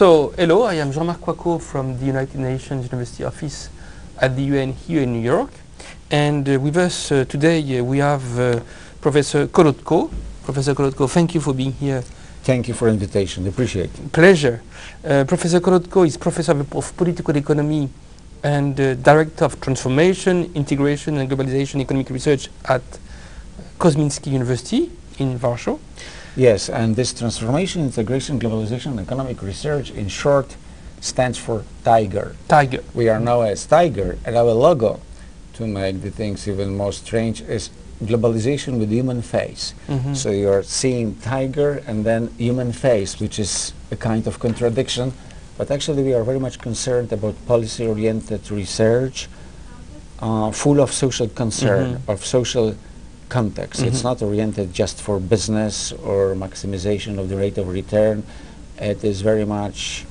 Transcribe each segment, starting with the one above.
So, hello, I am Jean-Marc Coicot from the United Nations University Office at the UN here in New York. And with us today we have Professor Kolodko. Professor Kolodko, thank you for being here. Thank you for the invitation. Appreciate it. Pleasure. Professor Kolodko is Professor of Political Economy and Director of Transformation, Integration and Globalization Economic Research at Kosminski University in Warsaw. Yes, and this Transformation, Integration, Globalization and Economic Research, in short, stands for TIGER. TIGER. We are now as TIGER, and our logo, to make the things even more strange, is globalization with human face. Mm-hmm. So you are seeing tiger and then human face, which is a kind of contradiction. But actually we are very much concerned about policy-oriented research, full of social concern, Mm-hmm. of social context. Mm-hmm. It's not oriented just for business or maximization of the rate of return. It is very much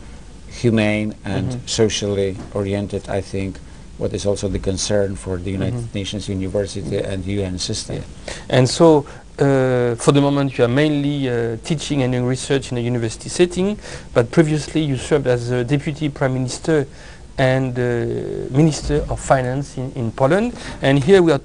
humane and Mm-hmm. socially oriented, I think, what is also the concern for the United Nations University and UN system. Yeah. And so, for the moment, you are mainly teaching and doing research in a university setting, but previously you served as a Deputy Prime Minister and Minister of Finance in Poland. And here we are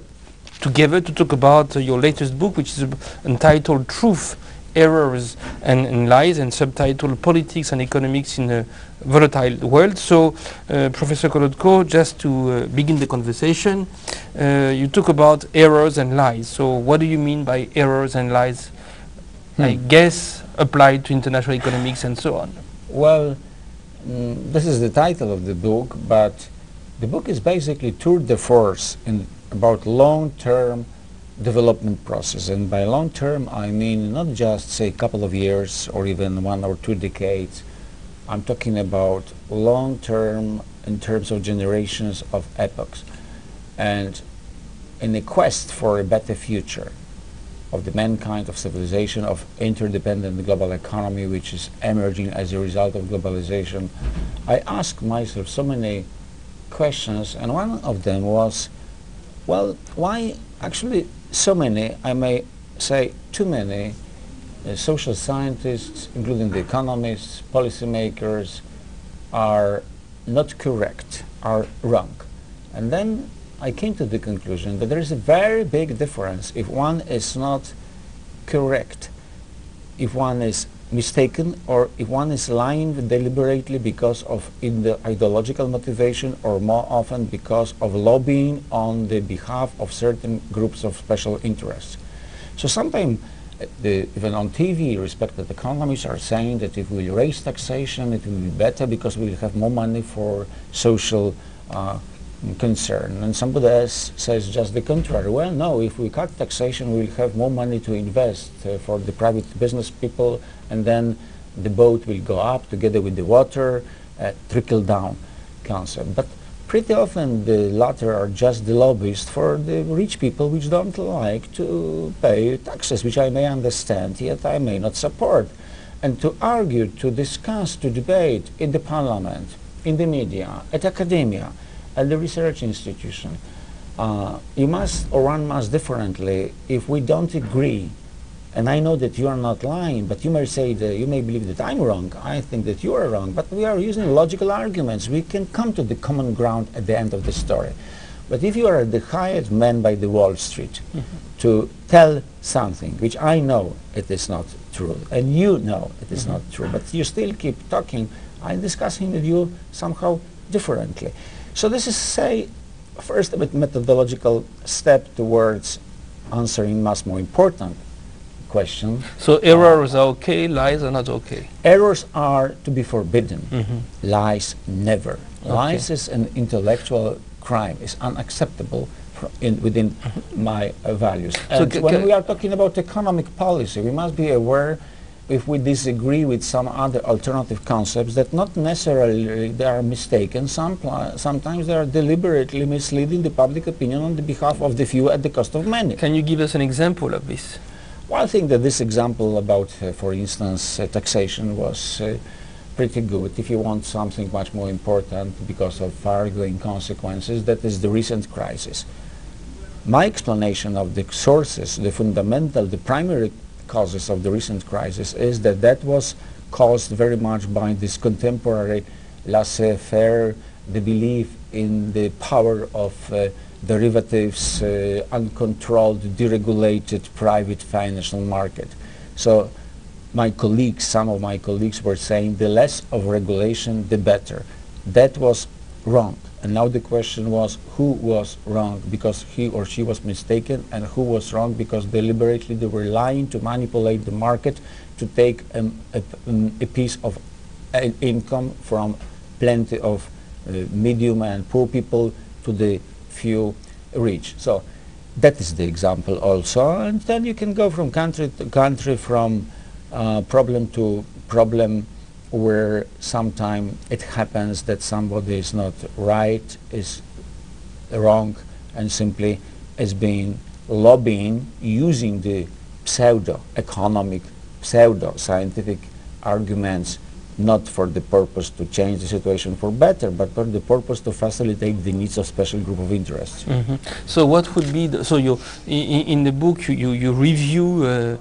together to talk about your latest book, which is entitled Truth, Errors and Lies, and subtitled Politics and Economics in a Volatile World. So, Professor Kolodko, just to begin the conversation, you talk about errors and lies. So what do you mean by errors and lies? I guess applied to international economics and so on. Well, this is the title of the book, but the book is basically tour de force in about long-term development process. And by long-term, I mean not just, say, a couple of years or even 1 or 2 decades. I'm talking about long-term in terms of generations of epochs. And in the quest for a better future of the mankind, of civilization, of interdependent global economy, which is emerging as a result of globalization, I asked myself so many questions, and one of them was, well, why actually so many, I may say too many, social scientists, including the economists, policymakers, are not correct, are wrong. And then I came to the conclusion that there is a very big difference if one is not correct, if one is mistaken, or if one is lying deliberately because of ideological motivation, or more often because of lobbying on the behalf of certain groups of special interests. So sometimes even on TV, respected economists are saying that if we raise taxation, it will be better because we will have more money for social concern. And somebody else says just the contrary. Well, no, if we cut taxation, we will have more money to invest for the private business people, and then the boat will go up together with the water, trickle-down concept. But pretty often the latter are just the lobbyists for the rich people which don't like to pay taxes, which I may understand, yet I may not support. And to argue, to discuss, to debate in the parliament, in the media, at academia, at the research institution, you must, or one must differently, if we don't agree. And I know that you are not lying, but you may say that you may believe that I'm wrong. I think that you are wrong, but we are using logical arguments. We can come to the common ground at the end of the story. But if you are the hired man by the Wall Street to tell something which I know it is not true, and you know it is not true, but you still keep talking, I'm discussing with you somehow differently. So this is, say, first a bit methodological step towards answering much more important question. So errors are okay, lies are not okay. Errors are to be forbidden. Lies never. Okay. Lies is an intellectual crime. It's unacceptable within my values. And So when we are talking about economic policy, we must be aware, if we disagree with some other alternative concepts, that not necessarily they are mistaken. Sometimes they are deliberately misleading the public opinion on the behalf of the few at the cost of many. Can you give us an example of this? Well, I think that this example about, for instance, taxation was pretty good. If you want something much more important because of far-going consequences, that is the recent crisis. My explanation of the sources, the fundamental, the primary causes of the recent crisis is that that was caused very much by this contemporary laissez-faire, the belief in the power of derivatives, uncontrolled, deregulated private financial market. So my colleagues, some of my colleagues were saying the less of regulation, the better. That was wrong. And now the question was who was wrong because he or she was mistaken, and who was wrong because deliberately they were lying to manipulate the market to take a piece of income from plenty of medium and poor people to the few rich. So that is the example also, and then you can go from country to country, from problem to problem, where sometimes it happens that somebody is not right, is wrong, and simply is being lobbying using the pseudo-economic, pseudo-scientific arguments, not for the purpose to change the situation for better, but for the purpose to facilitate the needs of special group of interests. Mm-hmm. So what would be the, so you in the book you review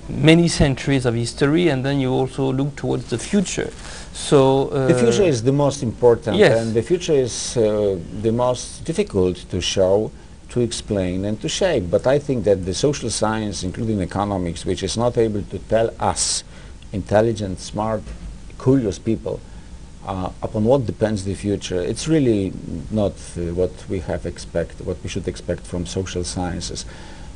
many centuries of history, and then you also look towards the future. So the future is the most important, yes, and the future is the most difficult to show, to explain, and to shape. But I think that the social science, including economics, which is not able to tell us, intelligent, smart, curious people, upon what depends the future, it's really not what we should expect from social sciences.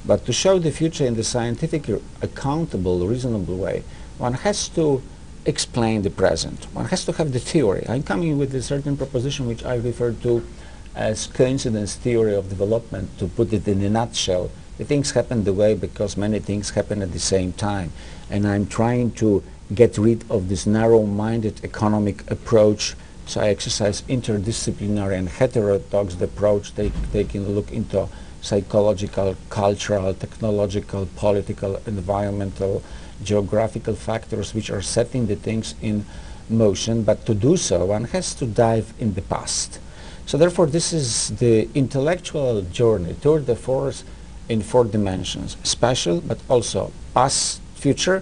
But to show the future in the scientific, accountable, reasonable way, one has to explain the present. One has to have the theory. I'm coming with a certain proposition which I refer to as coincidence theory of development, to put it in a nutshell. The things happen the way because many things happen at the same time. And I'm trying to get rid of this narrow-minded economic approach, so I exercise interdisciplinary and heterodox approach, taking a look into psychological, cultural, technological, political, environmental, geographical factors which are setting the things in motion. But to do so, one has to dive in the past. So therefore, this is the intellectual journey, tour de force in 4 dimensions: spatial, but also past, future,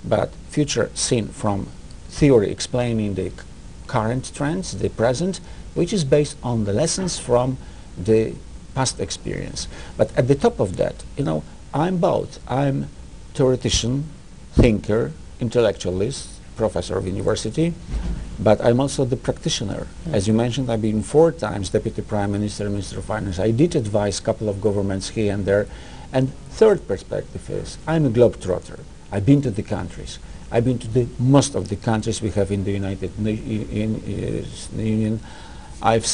but future seen from theory explaining the current trends, the present, which is based on the lessons from the past experience. But at the top of that, you know, I'm both. I'm theoretician, thinker, intellectualist, professor of university, but I'm also the practitioner. As you mentioned, I've been 4 times Deputy Prime Minister, Minister of Finance. I did advise a couple of governments here and there. And third perspective is, I'm a globetrotter. I've been to the countries. I've been to most of the countries we have in the United Union. I've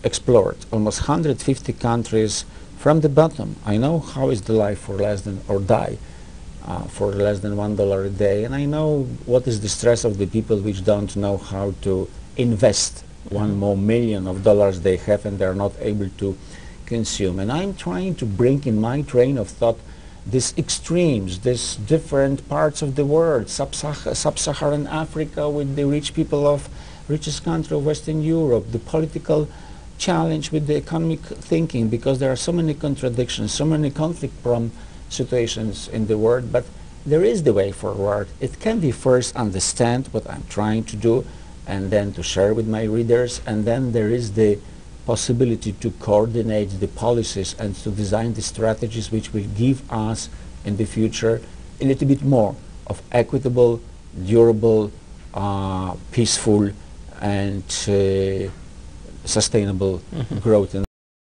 explored almost 150 countries from the bottom. I know how is the life for less than, or die for less than $1 a day, and I know what is the stress of the people which don't know how to invest $1 more million they have and they're not able to consume. And I'm trying to bring in my train of thought these extremes, these different parts of the world, sub-Saharan Africa with the rich people of richest country of Western Europe, the political challenge with the economic thinking, because there are so many contradictions, so many conflict-prone situations in the world, but there is the way forward. It can be first understand what I'm trying to do, and then to share with my readers, and then there is the possibility to coordinate the policies and to design the strategies which will give us in the future a little bit more of equitable, durable, peaceful, and sustainable growth.